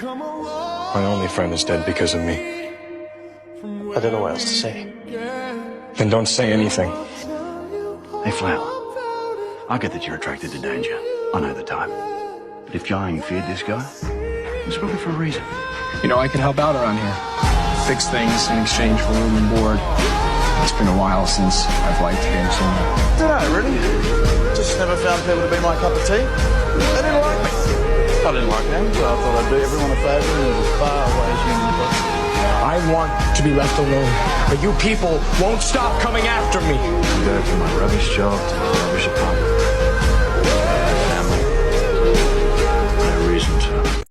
My only friend is dead because of me. I don't know what else to say. Then don't say anything. Hey, Flower. I get that you're attracted to danger. I know the type. But if Jiang feared this guy, it's probably for a reason. You know, I could help out around here. Fix things in exchange for room and board. It's been a while since I've liked game so much. Dunno, really. Just never found people to be my cup of tea. They didn't like me. I didn't like them, so I thought I'd do everyone a favour and live as far away as humanly possible. I want to be left alone, but you people won't stop coming after me. I go from my rubbish job to my rubbish apartment.